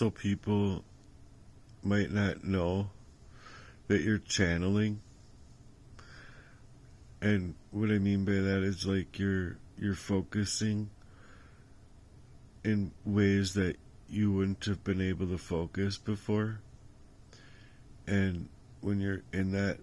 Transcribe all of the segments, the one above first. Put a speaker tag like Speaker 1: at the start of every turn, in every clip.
Speaker 1: so people might not know that you're channeling. And what I mean by that is like you're focusing in ways that you wouldn't have been able to focus before. And when you're in that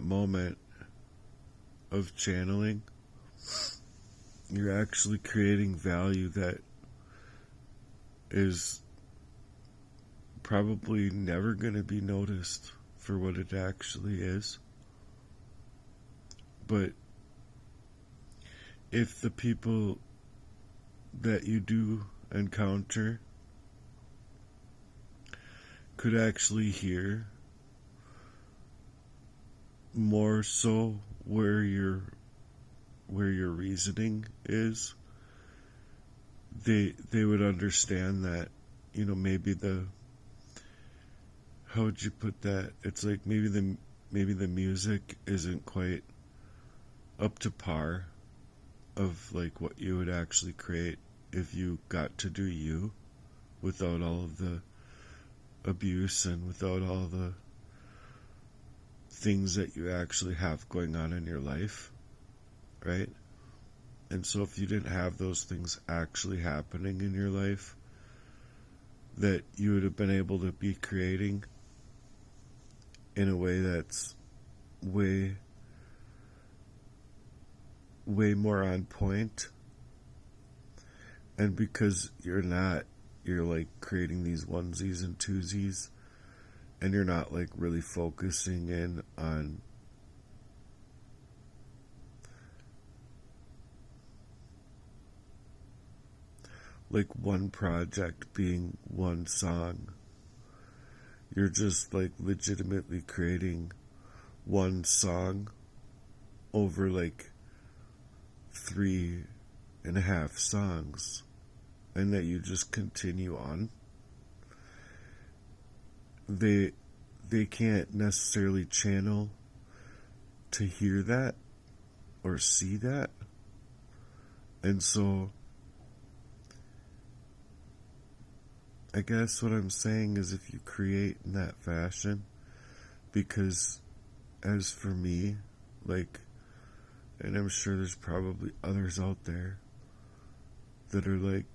Speaker 1: moment of channeling, you're actually creating value that is probably never going to be noticed for what it actually is. But if the people that you do encounter could actually hear more so where your reasoning is, they would understand that, you know, maybe how would you put that? It's like maybe the music isn't quite up to par of like what you would actually create if you got to do you without all of the abuse and without all the things that you actually have going on in your life, right? And so if you didn't have those things actually happening in your life, that you would have been able to be creating in a way that's way more on point. And because you're like creating these onesies and twosies, and you're not like really focusing in on like one project being one song. You're just like legitimately creating one song over like 3.5 songs, and that you just continue on. They can't necessarily channel to hear that or see that. And so I guess what I'm saying is, if you create in that fashion, because as for me, like, and I'm sure there's probably others out there that are like,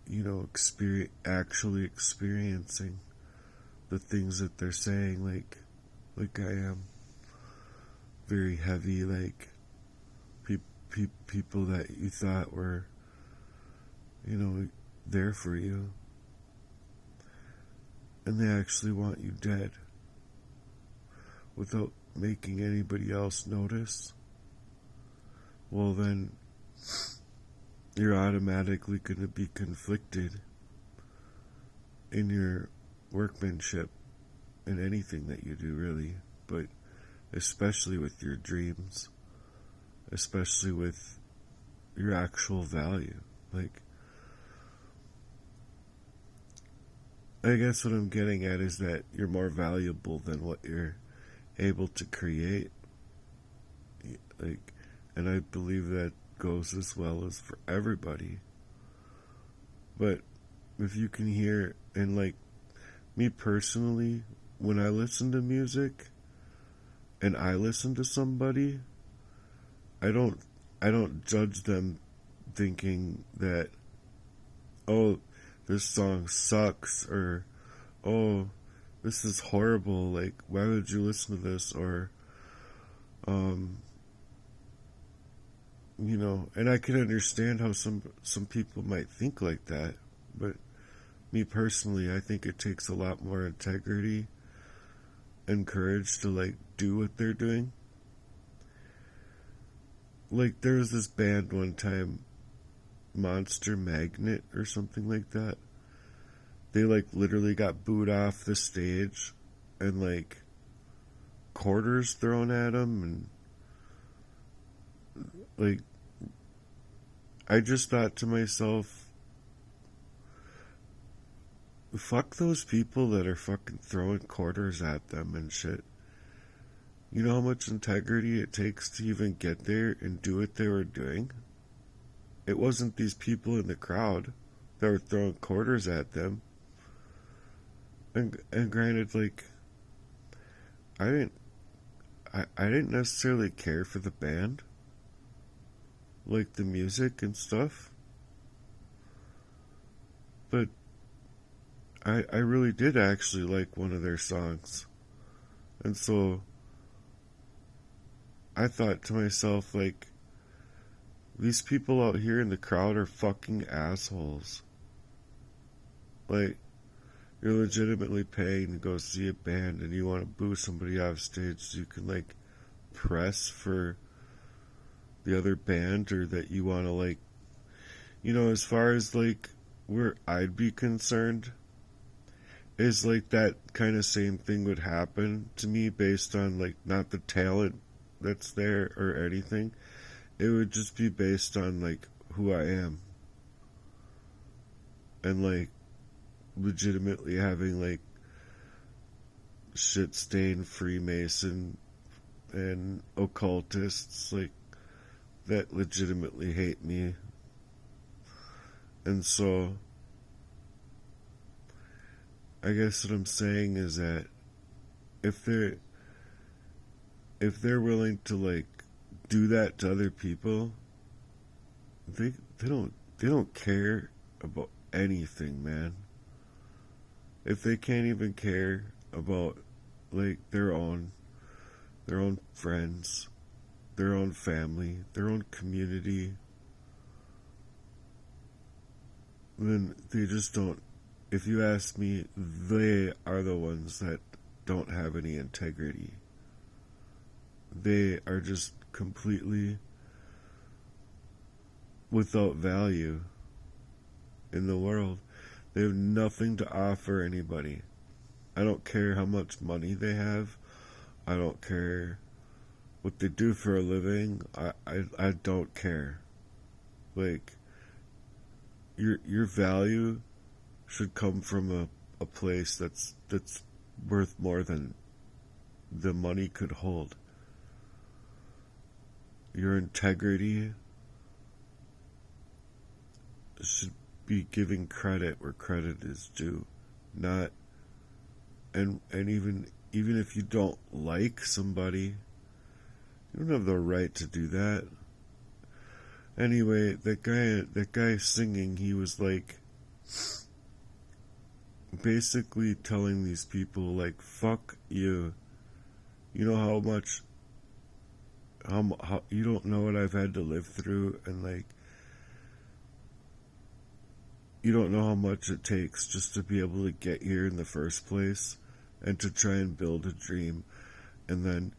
Speaker 1: you know, actually experiencing the things that they're saying, like I am. Very heavy, like people that you thought were, you know, there for you, and they actually want you dead without making anybody else notice. Well, then you're automatically going to be conflicted in your workmanship in anything that you do, really, but especially with your dreams, especially with your actual value. Like, I guess what I'm getting at is that you're more valuable than what you're able to create. Like, and I believe that goes as well as for everybody. But if you can hear, and like me personally, when I listen to music and I listen to somebody, I don't judge them thinking that, oh, this song sucks, or oh, this is horrible, like, why would you listen to this? Or you know, and I can understand how some people might think like that, but me personally, I think it takes a lot more integrity and courage to like do what they're doing. Like, there was this band one time, Monster Magnet or something like that. They like literally got booed off the stage and like quarters thrown at them, and like, I just thought to myself, fuck those people that are fucking throwing quarters at them and shit. You know how much integrity it takes to even get there and do what they were doing? It wasn't these people in the crowd that were throwing quarters at them. And granted, like, I didn't I didn't necessarily care for the band, like the music and stuff, but I really did actually like one of their songs. And so I thought to myself, like, these people out here in the crowd are fucking assholes. Like, you're legitimately paying to go see a band and you want to boo somebody off stage so you can, like, press for the other band, or that you want to, like, as far as, like, where I'd be concerned, is like that kind of same thing would happen to me based on, like, not the talent that's there or anything. It would just be based on, like, who I am. And, like, legitimately having, like, shit-stained Freemason and occultists, like, that legitimately hate me. And so I guess what I'm saying is that if they're willing to, like, do that to other people, they don't care about anything, man. If they can't even care about, like, their own friends, their own family, their own community, then they just don't. If you ask me, they are the ones that don't have any integrity. They are just completely without value in the world. They have nothing to offer anybody. I don't care how much money they have. I don't care what they do for a living. I don't care. Like, your value should come from a place that's worth more than the money could hold. Your integrity should be giving credit where credit is due. Not and even if you don't like somebody, you don't have the right to do that. Anyway, that guy singing, he was like basically telling these people, like, fuck you. You know how much how you don't know what I've had to live through, and, like, you don't know how much it takes just to be able to get here in the first place and to try and build a dream. And then,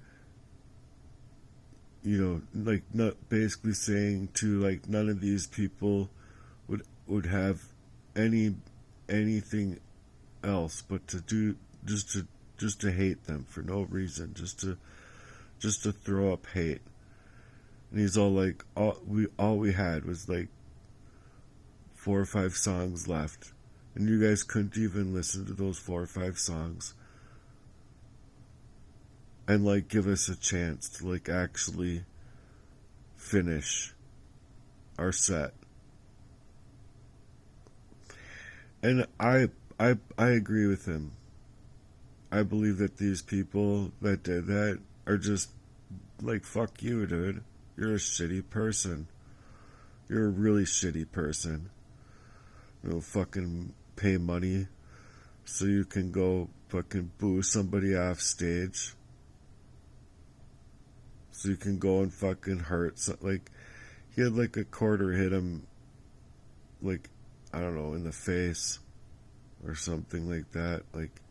Speaker 1: like, not basically saying to, like, none of these people would have anything else but to do just to hate them for no reason, just to throw up hate. And he's all like, all we had was, like, 4 or 5 songs left, and you guys couldn't even listen to those 4 or 5 songs and, like, give us a chance to, like, actually finish our set. And I agree with him. I believe that these people that did that are just like, fuck you, dude. You're a shitty person. You're a really shitty person. Fucking pay money so you can go fucking boo somebody off stage. So you can go and fucking hurt. Like, he had, like, a quarter hit him, like, I don't know, in the face or something like that. Like,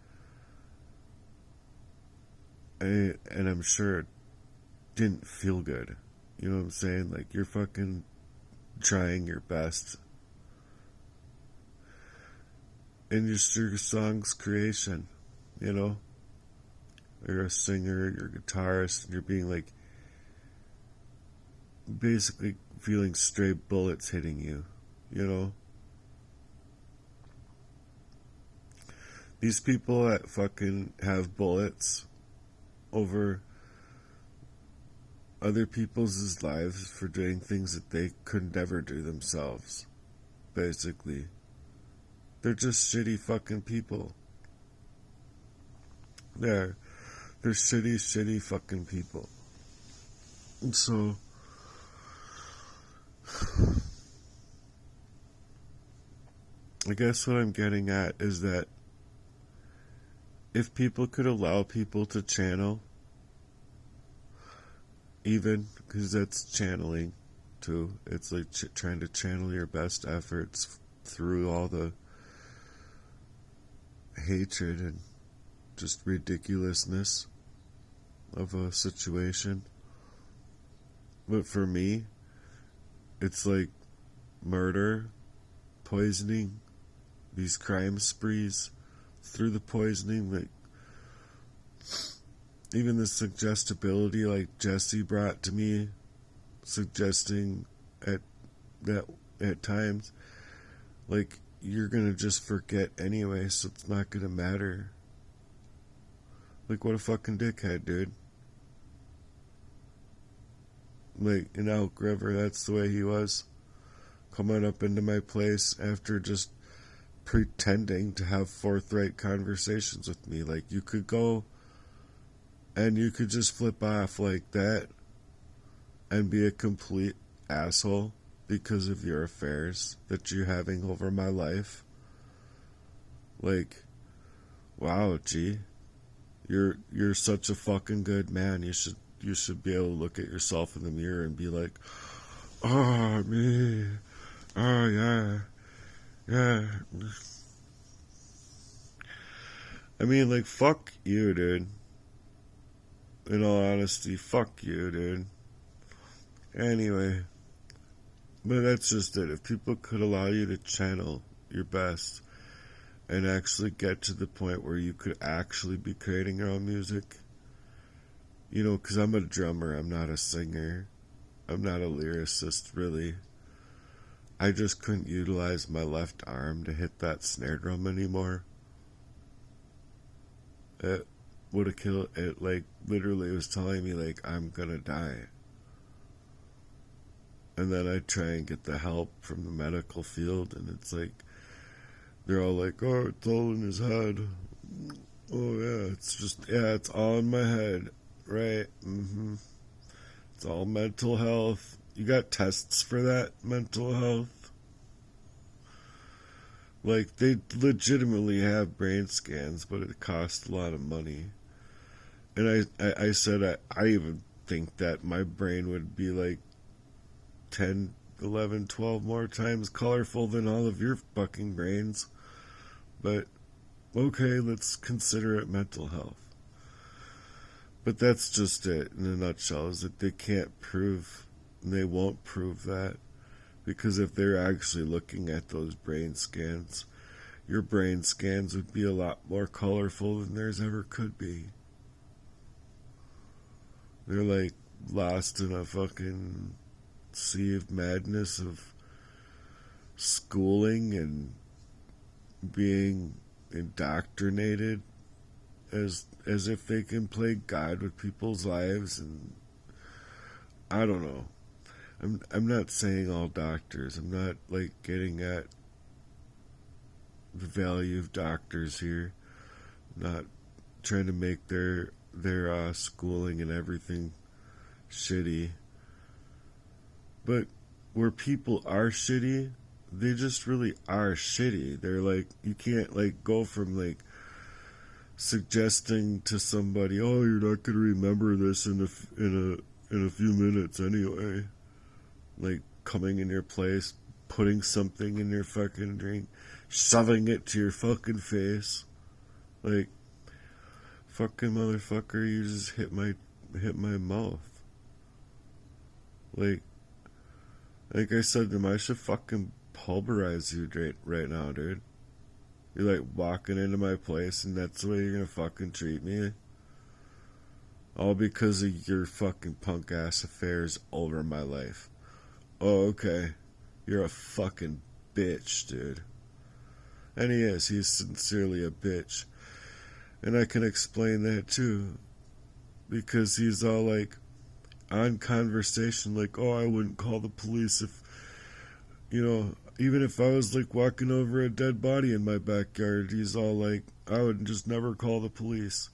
Speaker 1: and I'm sure it didn't feel good. You know what I'm saying? Like, you're fucking trying your best in just your song's creation, You're a singer, you're a guitarist, and you're being, like, basically feeling stray bullets hitting you, These people that fucking have bullets over other people's lives for doing things that they could never do themselves, basically. They're just shitty fucking people. They're shitty fucking people. And so, I guess what I'm getting at is that if people could allow people to channel, even, because that's channeling too, it's like trying to channel your best efforts through all the hatred and just ridiculousness of a situation. But for me, it's like murder, poisoning, these crime sprees through the poisoning, like even the suggestibility like Jesse brought to me, suggesting at times, like, you're gonna just forget anyway, so it's not gonna matter. Like, what a fucking dickhead, dude. Like, in Elk River, that's the way he was. Coming up into my place after just pretending to have forthright conversations with me. Like, you could go and you could just flip off like that and be a complete asshole because of your affairs that you're having over my life. Like, wow, gee, you're such a fucking good man. You should be able to look at yourself in the mirror and be like, oh, me, oh, yeah. I mean, like, fuck you, dude. In all honesty, fuck you, dude. Anyway, but that's just it. If people could allow you to channel your best and actually get to the point where you could actually be creating your own music, you know, because I'm a drummer, I'm not a singer, I'm not a lyricist, really. I just couldn't utilize my left arm to hit that snare drum anymore. It would have killed it. Like, literally, it was telling me, like, I'm gonna die. And then I try and get the help from the medical field, and it's like, they're all like, oh, it's all in his head. Oh, yeah, it's all in my head. Right, It's all mental health. You got tests for that mental health? Like, they legitimately have brain scans, but it costs a lot of money. And I said I even think that my brain would be like 10, 11, 12 more times colorful than all of your fucking brains. But, okay, let's consider it mental health. But that's just it in a nutshell, is that they can't prove, and they won't prove that. Because if they're actually looking at those brain scans, your brain scans would be a lot more colorful than theirs ever could be. They're like lost in a fucking sea of madness of schooling and being indoctrinated as if they can play God with people's lives. And I don't know. I'm not saying all doctors. I'm not like getting at the value of doctors here. I'm not trying to make their schooling and everything shitty. But where people are shitty, they just really are shitty. They're like, you can't like go from like suggesting to somebody, oh, you're not gonna remember this in a few minutes anyway. Like, coming in your place, putting something in your fucking drink, shoving it to your fucking face. Like, fucking motherfucker, you just hit my mouth. Like I said to him, I should fucking pulverize you right now, dude. You're like walking into my place and that's the way you're gonna fucking treat me? All because of your fucking punk ass affairs over my life. Oh, okay. You're a fucking bitch, dude. And he is. He's sincerely a bitch. And I can explain that too. Because he's all like, on conversation like, oh, I wouldn't call the police if, even if I was like walking over a dead body in my backyard. He's all like, I would just never call the police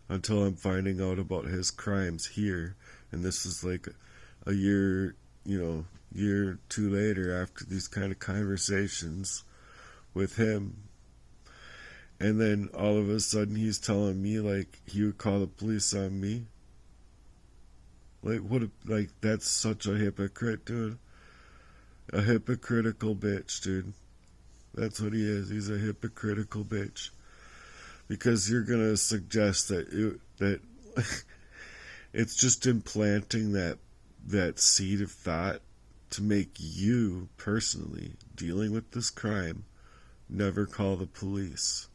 Speaker 1: until I'm finding out about his crimes here. And this is like a year, year or two later after these kind of conversations with him. And then all of a sudden he's telling me like he would call the police on me. Like that's such a hypocrite, dude. A hypocritical bitch, dude. That's what he is. He's a hypocritical bitch. Because you're gonna suggest that it's just implanting that seed of thought to make you personally dealing with this crime never call the police.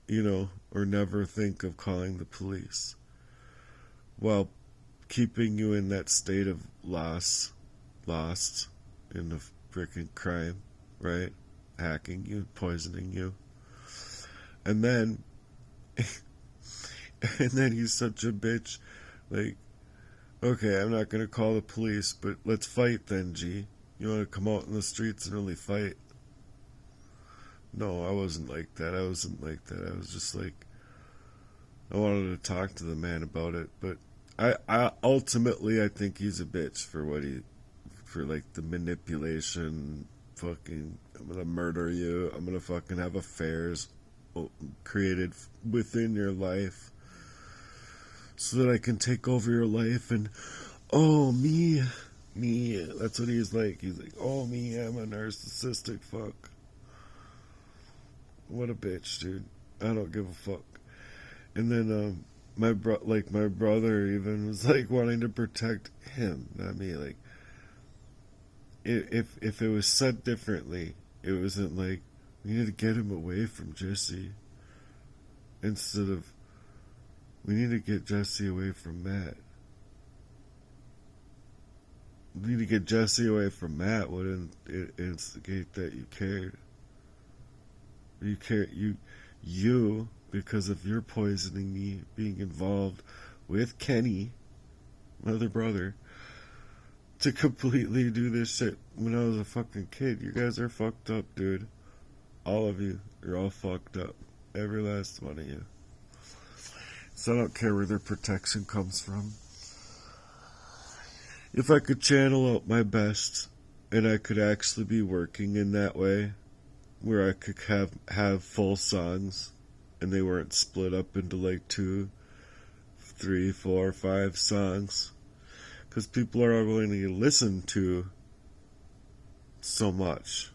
Speaker 1: Or never think of calling the police. While keeping you in that state of lost in the freaking crime, right? Hacking you, poisoning you. And then he's such a bitch. Like, okay, I'm not gonna call the police, but let's fight then, G. You wanna come out in the streets and really fight? No, I wasn't like that. I was just like, I wanted to talk to the man about it, but I ultimately I think he's a bitch for like the manipulation, fucking, I'm gonna murder you, I'm gonna fucking have affairs created within your life so that I can take over your life and, oh, me, that's what he's like, oh, me, I'm a narcissistic fuck. What a bitch, dude. I don't give a fuck. And then my brother even was like wanting to protect him, not me. Like, if it was said differently, it wasn't like, we need to get him away from Jesse. Instead of, we need to get Jesse away from Matt. We need to get Jesse away from Matt wouldn't instigate that you cared. You, because of your poisoning me, being involved with Kenny, my other brother, to completely do this shit when I was a fucking kid. You guys are fucked up, dude. All of you. You're all fucked up. Every last one of you. So I don't care where their protection comes from. If I could channel out my best, and I could actually be working in that way, where I could have full songs, and they weren't split up into like 2, 3, 4, 5 songs, because people are willing to listen to so much,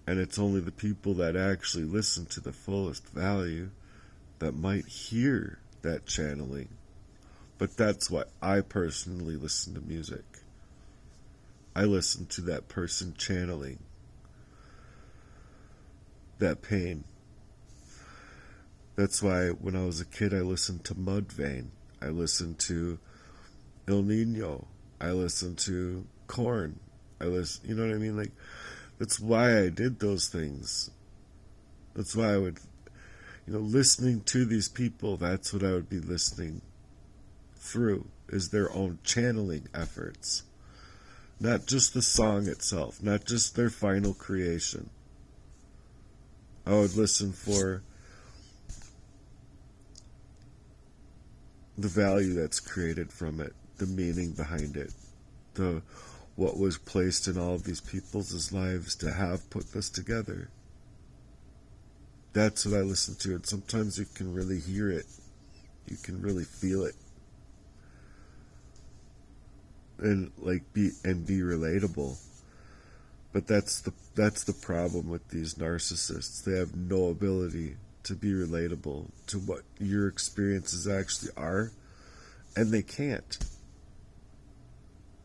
Speaker 1: and it's only the people that actually listen to the fullest value that might hear that channeling. But that's why I personally listen to music. I listen to that person channeling that pain. That's why when I was a kid I listened to Mudvayne. I listened to El Nino. I listened to Korn. You know what I mean? Like, that's why I did those things. That's why I would, listening to these people, that's what I would be listening through, is their own channeling efforts. Not just the song itself, not just their final creation. I would listen for the value that's created from it, the meaning behind it, what was placed in all of these people's lives to have put this together. That's what I listen to, and sometimes you can really hear it. You can really feel it. And be relatable. But that's the problem with these narcissists. They have no ability to be relatable to what your experiences actually are, and they can't.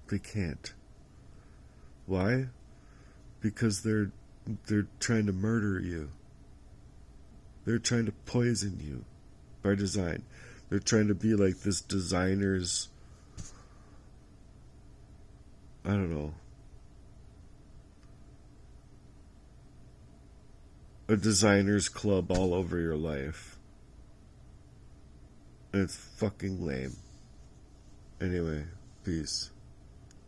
Speaker 1: They can't. Why? Because they're trying to murder you. They're trying to poison you by design. They're trying to be like this designer's, I don't know, a designer's club all over your life. And it's fucking lame. Anyway, peace.